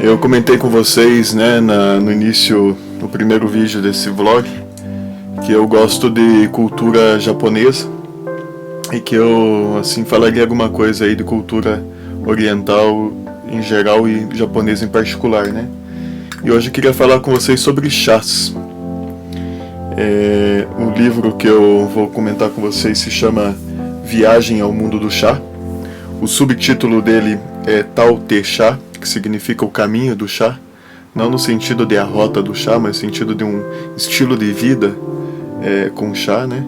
Eu comentei com vocês, né, no início, no primeiro vídeo desse vlog, que eu gosto de cultura japonesa e que eu, assim, falaria alguma coisa aí de cultura oriental em geral e japonesa em particular, né? E hoje eu queria falar com vocês sobre chás. O livro que eu vou comentar com vocês se chama Viagem ao Mundo do Chá. O subtítulo dele é Tao Te Chá, que significa o caminho do chá, não no sentido de a rota do chá, mas no sentido de um estilo de vida com chá, né?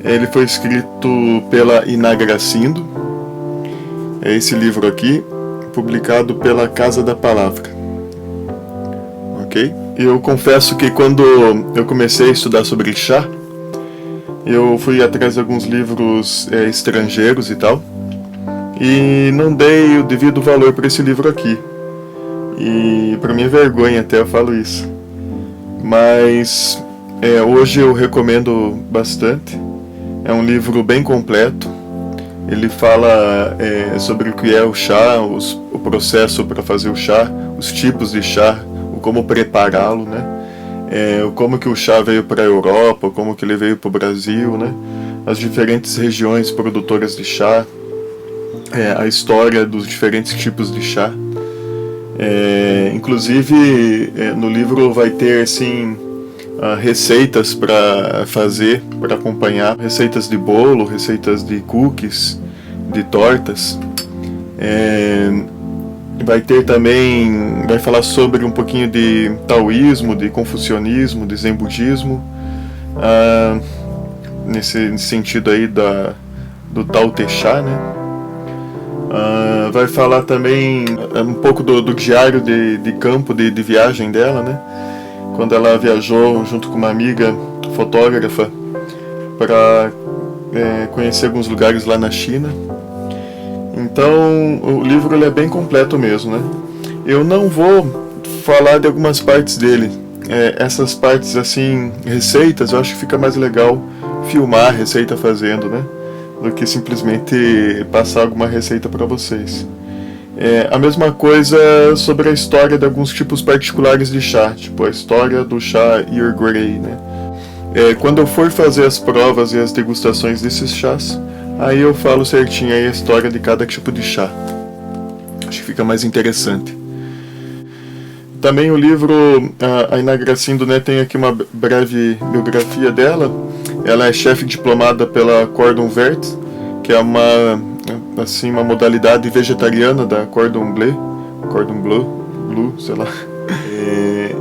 Ele foi escrito pela Inagracindo. É esse livro aqui, publicado pela Casa da Palavra. Ok? Eu confesso que quando eu comecei a estudar sobre chá, eu fui atrás de alguns livros estrangeiros e tal, e não dei o devido valor para esse livro aqui. E para minha vergonha até eu falo isso. Mas hoje eu recomendo bastante. É um livro bem completo. Ele fala sobre o que é o chá, o processo para fazer o chá, os tipos de chá, o como prepará-lo, né? Como que o chá veio para a Europa, como que ele veio para o Brasil, né? As diferentes regiões produtoras de chá, a história dos diferentes tipos de chá. Inclusive, no livro vai ter assim receitas para fazer, para acompanhar, receitas de bolo, receitas de cookies, de tortas. Vai ter também, vai falar sobre um pouquinho de taoísmo, de confucionismo, de zen budismo, nesse sentido aí do Tao Te Chá, né? Vai falar também um pouco do diário de campo, de viagem dela, né? Quando ela viajou junto com uma amiga fotógrafa para conhecer alguns lugares lá na China. Então o livro ele é bem completo mesmo, né? Eu não vou falar de algumas partes dele. Essas partes assim, receitas, eu acho que fica mais legal filmar a receita fazendo, né? Do que simplesmente passar alguma receita para vocês. A mesma coisa sobre a história de alguns tipos particulares de chá, tipo a história do chá Earl Grey, né? Quando eu for fazer as provas e as degustações desses chás, aí eu falo certinho aí a história de cada tipo de chá. Acho que fica mais interessante. Também o livro, a Inagracindo, né, tem aqui uma breve biografia dela. Ela é chefe diplomada pela Cordon Vert, que é uma modalidade vegetariana da Cordon Bleu, sei lá.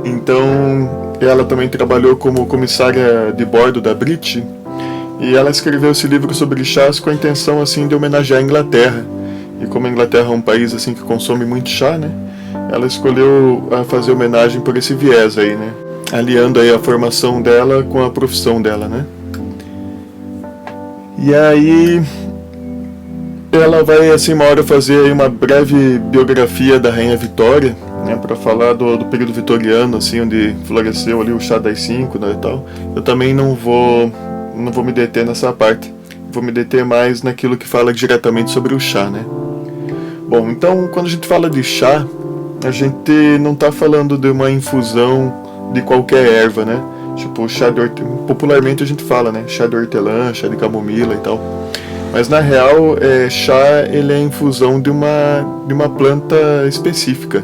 Então, ela também trabalhou como comissária de bordo da Brit, e ela escreveu esse livro sobre chás com a intenção assim de homenagear a Inglaterra. E como a Inglaterra é um país assim que consome muito chá, né? Ela escolheu fazer homenagem por esse viés aí, né? Aliando aí a formação dela com a profissão dela, né? E aí ela vai assim uma hora fazer aí uma breve biografia da Rainha Vitória, né, para falar do período vitoriano, assim, onde floresceu ali o chá das 5, né, e tal. Eu também não vou me deter nessa parte. Vou me deter mais naquilo que fala diretamente sobre o chá, né? Bom, então quando a gente fala de chá, a gente não está falando de uma infusão de qualquer erva, né? Tipo chá de hortelã, popularmente a gente fala, né? Chá de hortelã, chá de camomila e tal. Mas na real, chá ele é a infusão de uma planta específica,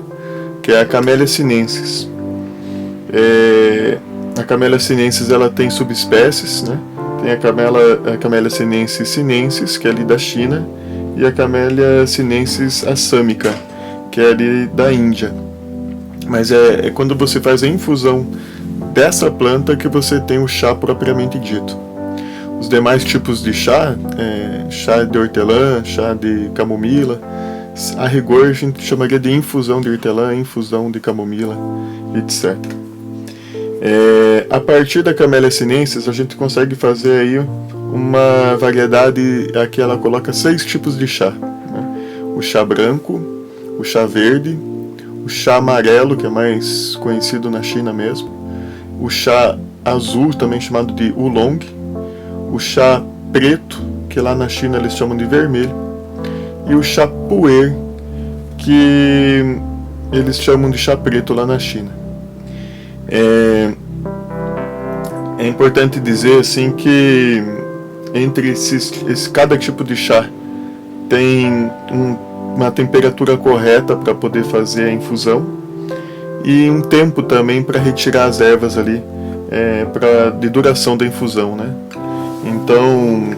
que é a Camellia sinensis. A Camellia sinensis ela tem subespécies, né? Tem a Camellia sinensis, que é ali da China, e a Camellia sinensis assâmica, que é ali da Índia. Mas é quando você faz a infusão dessa planta que você tem o chá propriamente dito. Os demais tipos de chá, chá de hortelã, chá de camomila, a rigor a gente chamaria de infusão de hortelã, infusão de camomila, etc. A partir da Camellia sinensis a gente consegue fazer aí uma variedade, aqui ela coloca 6 tipos de chá, né? O chá branco, o chá verde, o chá amarelo, que é mais conhecido na China mesmo, o chá azul, também chamado de oolong, o chá preto, que lá na China eles chamam de vermelho, e o chá pu'er, que eles chamam de chá preto lá na China. É importante dizer assim que entre cada tipo de chá tem uma temperatura correta para poder fazer a infusão e um tempo também para retirar as ervas ali, de duração da infusão, né? Então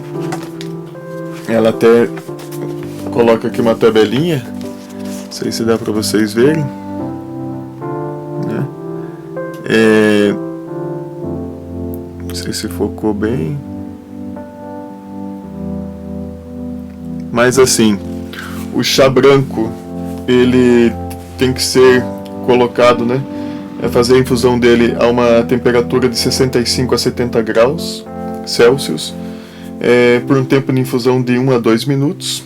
ela até coloca aqui uma tabelinha, não sei se dá para vocês verem, né? Não sei se focou bem, mas assim, o chá branco ele tem que ser colocado, né? Fazer a infusão dele a uma temperatura de 65 a 70 graus Celsius, por um tempo de infusão de 1 a 2 minutos.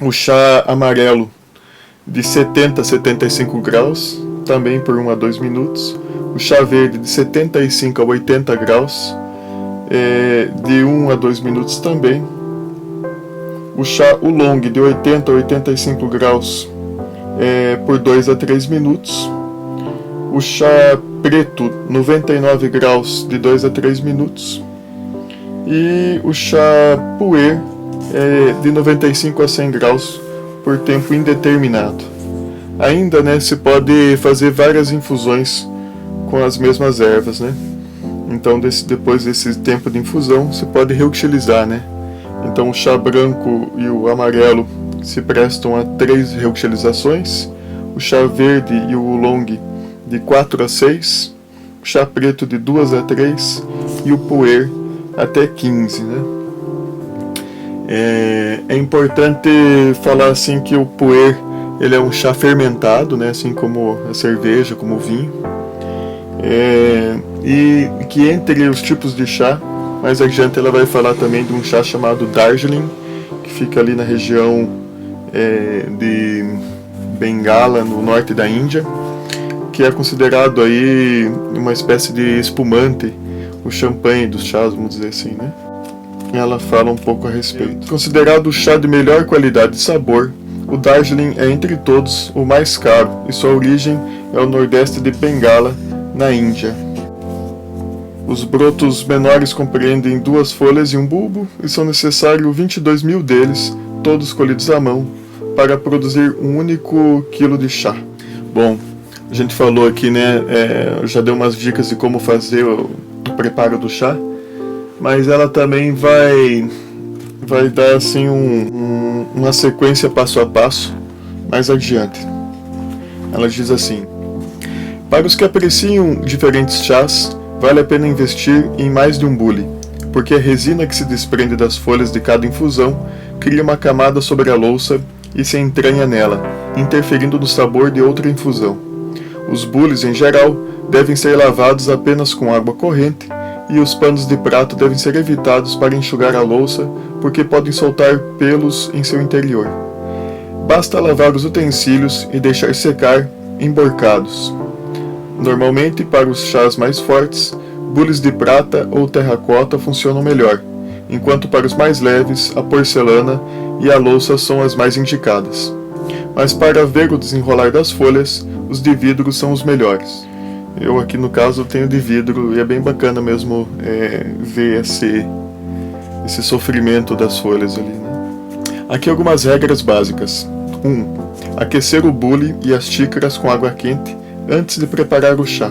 O chá amarelo de 70 a 75 graus, também por 1 a 2 minutos. O chá verde de 75 a 80 graus, de 1 a 2 minutos também. O chá oolong de 80 a 85 graus, por 2 a 3 minutos. O chá preto 99 graus de 2 a 3 minutos. E o chá puer de 95 a 100 graus por tempo indeterminado. Ainda, né, se pode fazer várias infusões com as mesmas ervas, né? Então depois desse tempo de infusão se pode reutilizar, né? Então o chá branco e o amarelo se prestam a 3 reutilizações, o chá verde e o oolong de 4 a 6, o chá preto de 2 a 3 e o puer até 15, né? É importante falar assim que o puer ele é um chá fermentado, né? Assim como a cerveja, como o vinho, e que entre os tipos de chá, mais adiante ela vai falar também de um chá chamado Darjeeling, que fica ali na região de Bengala, no norte da Índia, que é considerado aí uma espécie de espumante, o champanhe dos chás, vamos dizer assim, né? Ela fala um pouco a respeito. Considerado o chá de melhor qualidade e sabor, o Darjeeling é entre todos o mais caro e sua origem é o nordeste de Bengala, na Índia. Os brotos menores compreendem 2 folhas e um bulbo e são necessários 22 mil deles, todos colhidos à mão, para produzir um único quilo de chá. Bom, a gente falou aqui, né, já deu umas dicas de como fazer o preparo do chá, mas ela também vai dar assim uma sequência passo a passo mais adiante. Ela diz assim: para os que apreciam diferentes chás, vale a pena investir em mais de um bule, porque a resina que se desprende das folhas de cada infusão cria uma camada sobre a louça e se entranha nela, interferindo no sabor de outra infusão. Os bules, em geral, devem ser lavados apenas com água corrente e os panos de prato devem ser evitados para enxugar a louça, porque podem soltar pelos em seu interior. Basta lavar os utensílios e deixar secar emborcados. Normalmente, para os chás mais fortes, bules de prata ou terracota funcionam melhor, enquanto para os mais leves, a porcelana e a louça são as mais indicadas. Mas para ver o desenrolar das folhas, os de vidro são os melhores. Eu aqui no caso tenho de vidro e é bem bacana mesmo ver esse sofrimento das folhas ali, né? Aqui algumas regras básicas. 1. Aquecer o bule e as xícaras com água quente antes de preparar o chá.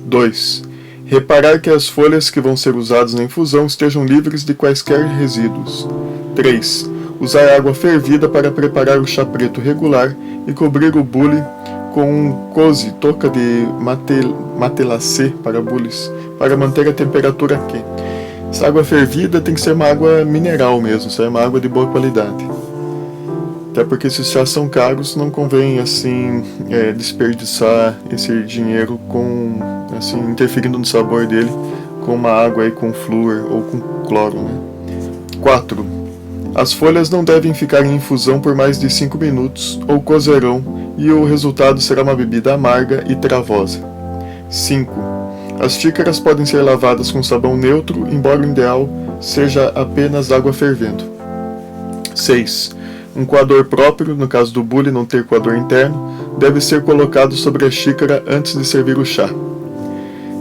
2. Reparar que as folhas que vão ser usadas na infusão estejam livres de quaisquer resíduos. 3. Usar água fervida para preparar o chá preto regular e cobrir o bule com um cose, touca de matelacê para bules, para manter a temperatura quente. Essa água fervida tem que ser uma água mineral mesmo, isso é uma água de boa qualidade. Até porque esses chás são caros, não convém assim desperdiçar esse dinheiro com assim interferindo no sabor dele com uma água aí com flúor ou com cloro, né? 4. As folhas não devem ficar em infusão por mais de 5 minutos ou cozerão e o resultado será uma bebida amarga e travosa. 5. As xícaras podem ser lavadas com sabão neutro, embora o ideal seja apenas água fervendo. 6. Um coador próprio, no caso do bule não ter coador interno, deve ser colocado sobre a xícara antes de servir o chá.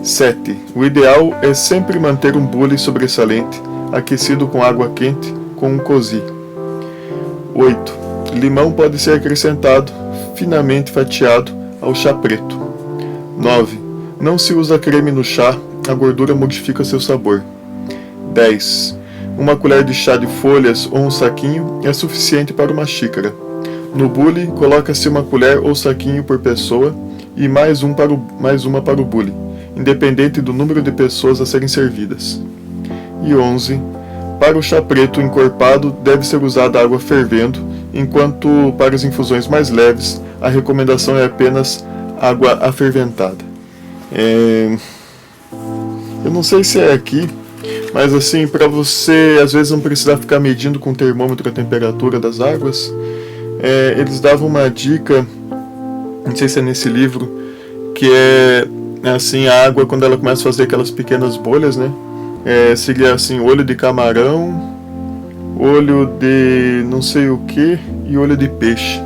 7. O ideal é sempre manter um bule sobressalente, aquecido com água quente, com um cozi. 8. Limão pode ser acrescentado, finamente fatiado, ao chá preto. 9. Não se usa creme no chá, a gordura modifica seu sabor. 10. Uma colher de chá de folhas ou um saquinho é suficiente para uma xícara. No bule, coloca-se uma colher ou saquinho por pessoa e mais uma para o bule, independente do número de pessoas a serem servidas. E 11. Para o chá preto encorpado, deve ser usada água fervendo, enquanto para as infusões mais leves, a recomendação é apenas água aferventada. Eu não sei se é aqui, mas assim, para você às vezes não precisar ficar medindo com o termômetro a temperatura das águas, eles davam uma dica, não sei se é nesse livro, que é assim, a água quando ela começa a fazer aquelas pequenas bolhas, né? Seria assim, olho de camarão, olho de não sei o que e olho de peixe.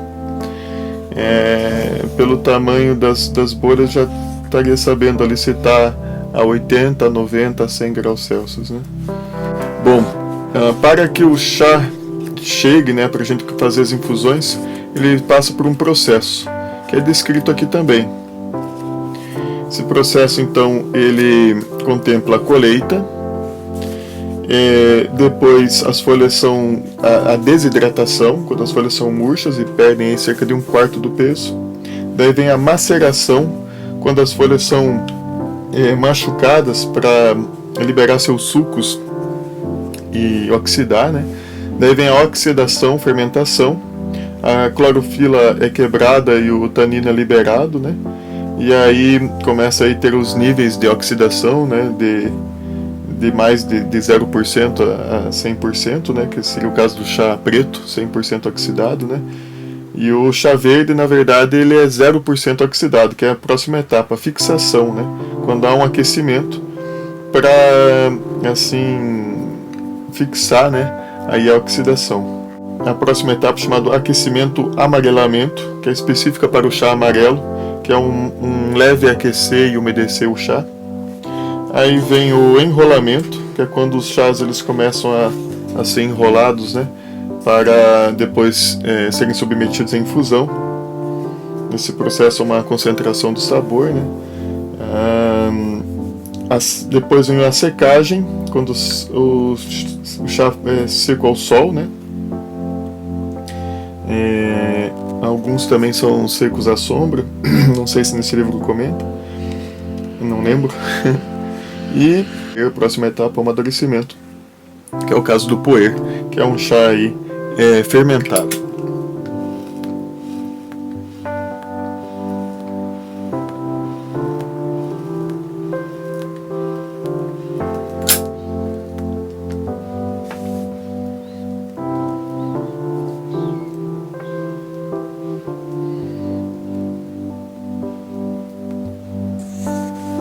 Pelo tamanho das bolhas já estaria sabendo ali se está a 80, 90, 100 graus Celsius, né? Bom, para que o chá chegue, né, para a gente fazer as infusões, ele passa por um processo, que é descrito aqui também. Esse processo, então, ele contempla a colheita, depois as folhas são a desidratação, quando as folhas são murchas e perdem cerca de 1/4 do peso. Daí vem a maceração, quando as folhas são machucadas para liberar seus sucos e oxidar, né? Daí vem a oxidação, fermentação, a clorofila é quebrada e o tanino é liberado, né? E aí começa a ter os níveis de oxidação, né? De mais de 0% a 100%, né? Que seria o caso do chá preto, 100% oxidado, né? E o chá verde, na verdade, ele é 0% oxidado, que é a próxima etapa, a fixação, né? Quando há um aquecimento para, assim, fixar, né? Aí a oxidação. A próxima etapa, chamada aquecimento amarelamento, que é específica para o chá amarelo, que é um leve aquecer e umedecer o chá. Aí vem o enrolamento, que é quando os chás eles começam a ser enrolados, né? Para depois serem submetidos à infusão. Esse processo é uma concentração do sabor, né? Depois vem a secagem, quando o chá é seco ao sol, né? Alguns também são secos à sombra, não sei se nesse livro comenta, não lembro. E a próxima etapa é o amadurecimento, que é o caso do puer, que é um chá aí fermentado.